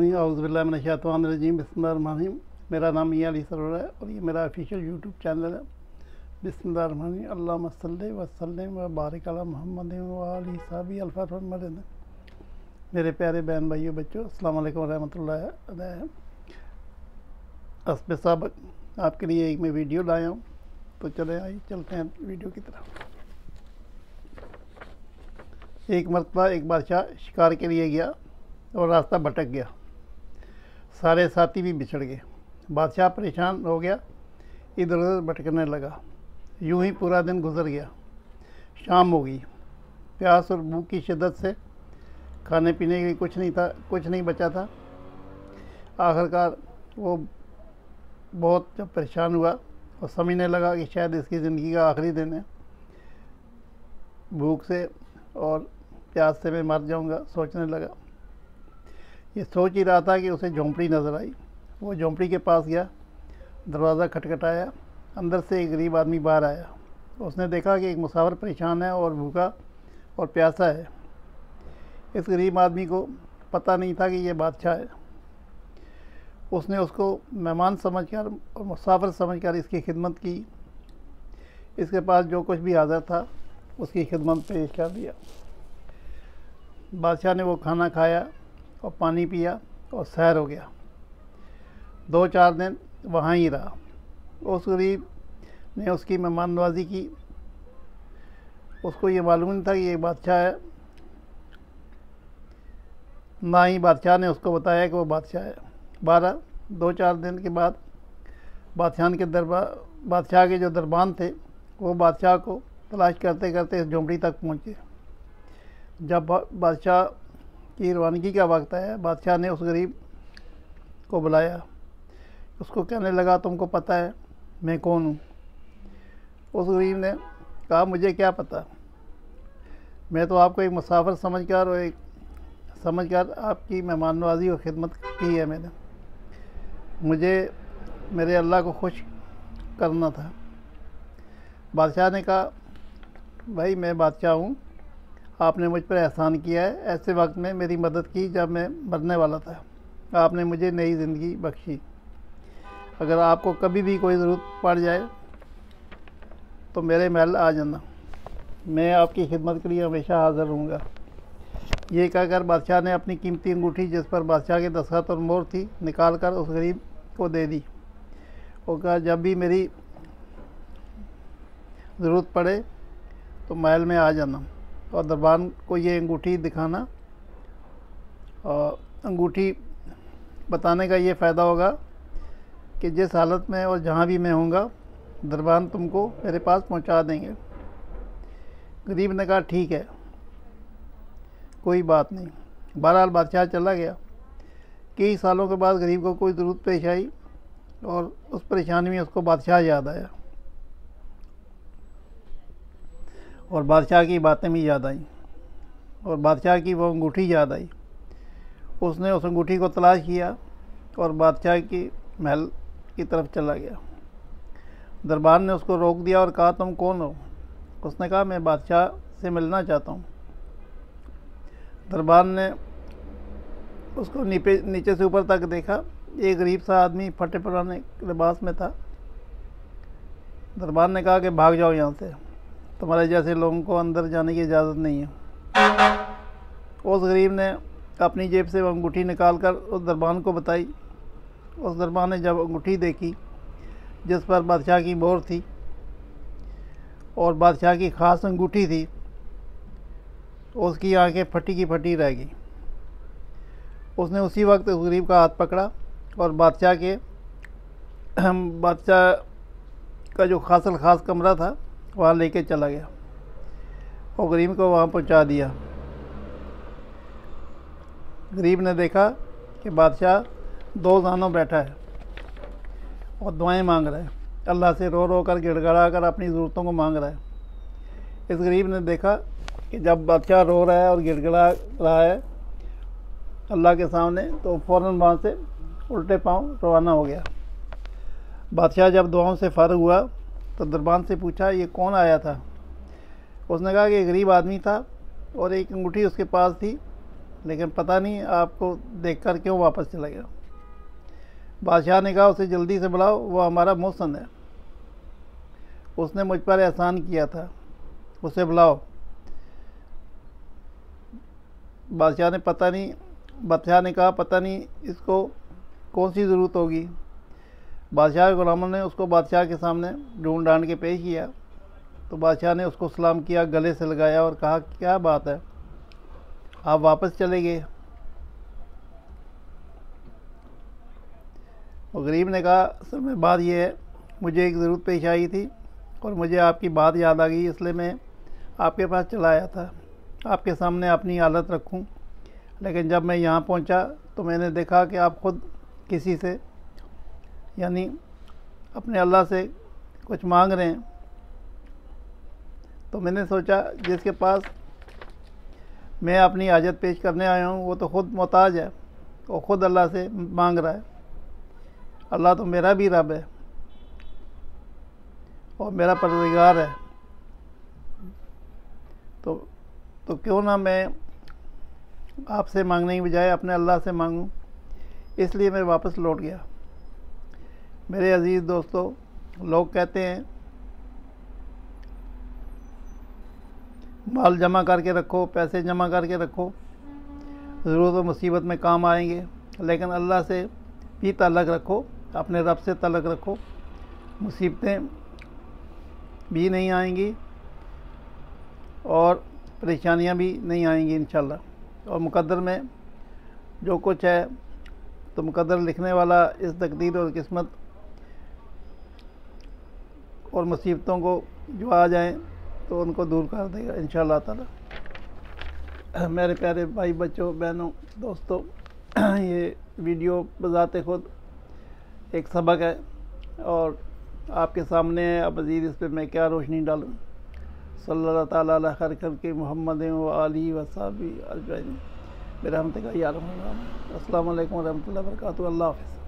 बिस्मिल्लाहिर्रहमानिर्रहीम औज़ुबिल्लाहि बिस्मिल्लाहिर्रहमानिर्रहीम। मेरा नाम मियां अली सरोवर है और ये मेरा ऑफिशियल यूट्यूब चैनल है। बिस्मिल्लाहिर्रहमानिर्रहीम। अल्लाहुम्मा सल्लि व सल्लिम व बारिक अला मुहम्मद व आलिहि सहबी अल्फाज़। मेरे प्यारे बहन भाइयों बच्चों, अस्सलाम वालेकुम रहमतुल्लाहि अलैहि। हस्ब साबक आपके लिए एक मैं वीडियो लाया हूँ, तो चलते हैं वीडियो की तरफ। एक मरतबा एक बादशाह शिकार के लिए गया और रास्ता भटक गया। सारे साथी भी बिछड़ गए। बादशाह परेशान हो गया, इधर उधर भटकने लगा। यूं ही पूरा दिन गुजर गया। शाम हो गई। प्यास और भूख की शिद्दत से खाने पीने के लिए कुछ नहीं बचा था। आखिरकार वो बहुत जब परेशान हुआ और समझने लगा कि शायद इसकी ज़िंदगी का आखिरी दिन है, भूख से और प्यास से मैं मर जाऊंगा सोचने लगा। ये सोच ही रहा था कि उसे झोंपड़ी नज़र आई। वो झोंपड़ी के पास गया, दरवाज़ा खटखटाया। अंदर से एक गरीब आदमी बाहर आया। उसने देखा कि एक मुसाफिर परेशान है और भूखा और प्यासा है। इस गरीब आदमी को पता नहीं था कि ये बादशाह है। उसने उसको मेहमान समझकर और मुसाफिर समझकर इसकी खिदमत की। इसके पास जो कुछ भी हाज़िर था उसकी खिदमत पेश कर दिया। बादशाह ने वो खाना खाया और पानी पिया और सैर हो गया। 2-4 दिन वहाँ ही रहा। उस गरीब ने उसकी मेहमान नवाजी की। उसको ये मालूम नहीं था कि ये बादशाह है, ना ही बादशाह ने उसको बताया कि वो बादशाह है। 2-4 दिन के बाद बादशाह के जो दरबान थे वो बादशाह को तलाश करते करते इस झोंपड़ी तक पहुँचे। जब बादशाह की रवानगी का वक्त आया, बादशाह ने उस गरीब को बुलाया। उसको कहने लगा, तुमको पता है मैं कौन हूँ? उस गरीब ने कहा, मुझे क्या पता, मैं तो आपको एक मुसाफिर समझकर आपकी मेहमान नवाजी और ख़िदमत की है मैंने। मुझे मेरे अल्लाह को खुश करना था। बादशाह ने कहा, भाई मैं बादशाह हूँ, आपने मुझ पर एहसान किया है। ऐसे वक्त में मेरी मदद की जब मैं मरने वाला था। आपने मुझे नई ज़िंदगी बख्शी। अगर आपको कभी भी कोई ज़रूरत पड़ जाए तो मेरे महल आ जाना, मैं आपकी खिदमत के लिए हमेशा हाज़िर रहूँगा। ये कहकर बादशाह ने अपनी कीमती अंगूठी, जिस पर बादशाह के दस्तखत और मोहर थी, निकाल कर उस गरीब को दे दी और कहा, जब भी मेरी ज़रूरत पड़े तो महल में आ जाना और दरबान को ये अंगूठी दिखाना। और अंगूठी बताने का ये फ़ायदा होगा कि जिस हालत में और जहाँ भी मैं होऊंगा, दरबान तुमको मेरे पास पहुँचा देंगे। गरीब ने कहा, ठीक है, कोई बात नहीं। बहरहाल बादशाह चला गया। कई सालों के बाद गरीब को कोई ज़रूरत पेश आई और उस परेशानी में उसको बादशाह याद आया और बादशाह की बातें भी याद आई और बादशाह की वो अंगूठी याद आई। उसने उस अंगूठी को तलाश किया और बादशाह की महल की तरफ चला गया। दरबान ने उसको रोक दिया और कहा, तुम कौन हो? उसने कहा, मैं बादशाह से मिलना चाहता हूँ। दरबान ने उसको नीचे से ऊपर तक देखा। एक गरीब सा आदमी फटे पुराने लिबास में था। दरबान ने कहा कि भाग जाओ यहाँ से, तुम्हारे जैसे लोगों को अंदर जाने की इजाज़त नहीं है। उस गरीब ने अपनी जेब से वो अंगूठी निकाल कर उस दरबान को बताई। उस दरबान ने जब अंगूठी देखी, जिस पर बादशाह की मोहर थी और बादशाह की ख़ास अंगूठी थी, उसकी आंखें फटी की फटी रह गई। उसने उसी वक्त उस गरीब का हाथ पकड़ा और बादशाह का जो ख़ास कमरा था वहाँ लेके चला गया और गरीब को वहाँ पहुँचा दिया। गरीब ने देखा कि बादशाह 2 दानों बैठा है और दुआएं मांग रहा है। अल्लाह से रो रो कर गिड़गड़ा कर अपनी ज़रूरतों को मांग रहा है। इस गरीब ने देखा कि जब बादशाह रो रहा है और गिड़गड़ा रहा है अल्लाह के सामने, तो फ़ौरन वहाँ से उल्टे पांव रवाना हो गया। बादशाह जब दुआओं से फ़ारिग हुआ तो दरबान से पूछा, ये कौन आया था? उसने कहा कि एक गरीब आदमी था और एक अंगूठी उसके पास थी लेकिन पता नहीं आपको देखकर क्यों वापस चला गया। बादशाह ने कहा उसे जल्दी से बुलाओ, वो हमारा मोहसन है, उसने मुझ पर एहसान किया था, उसे बुलाओ। बादशाह ने कहा पता नहीं इसको कौन सी ज़रूरत होगी। बादशाह के गुलामों ने उसको बादशाह के सामने ढूंढ ढांड के पेश किया तो बादशाह ने उसको सलाम किया, गले से लगाया और कहा क्या बात है, आप वापस चले गए। और गरीब ने कहा असल में बात यह है, मुझे एक ज़रूरत पेश आई थी और मुझे आपकी बात याद आ गई, इसलिए मैं आपके पास चला आया था, आपके सामने अपनी हालत रखूं। लेकिन जब मैं यहाँ पहुँचा तो मैंने देखा कि आप खुद किसी से यानी अपने अल्लाह से कुछ मांग रहे हैं। तो मैंने सोचा जिसके पास मैं अपनी हाजत पेश करने आया हूँ वो तो खुद मोहताज है, वो खुद अल्लाह से मांग रहा है। अल्लाह तो मेरा भी रब है और मेरा परवरदिगार है, तो क्यों ना मैं आपसे मांगने की बजाय अपने अल्लाह से मांगूं। इसलिए मैं वापस लौट गया। मेरे अजीज़ दोस्तों, लोग कहते हैं माल जमा करके रखो, पैसे जमा करके रखो, ज़रूरत और मुसीबत में काम आएंगे, लेकिन अल्लाह से भी ताल्लुक़ रखो, अपने रब से ताल्लुक़ रखो, मुसीबतें भी नहीं आएंगी और परेशानियां भी नहीं आएंगी इंशाल्लाह। और मुकद्दर में जो कुछ है तो मुकद्दर लिखने वाला इस तकदीर और किस्मत और मुसीबतों को जो आ जाएं तो उनको दूर कर देगा इंशाल्लाह ताला। मेरे प्यारे भाई बच्चों, बहनों, दोस्तों, ये वीडियो बज़ाते खुद एक सबक है और आपके सामने है। अब मज़ीद इस पर मैं क्या रोशनी डालूँ। सल्लल्लाहु ताला अला खैर खल्क़ि मुहम्मद व आलिहि व सहबिहि अजमईन बिरहमतिका या अरहमर राहिमीन। अस्सलामु अलैकुम व रहमतुल्लाहि व बरकातुहू। अल्लाह हाफ़िज़।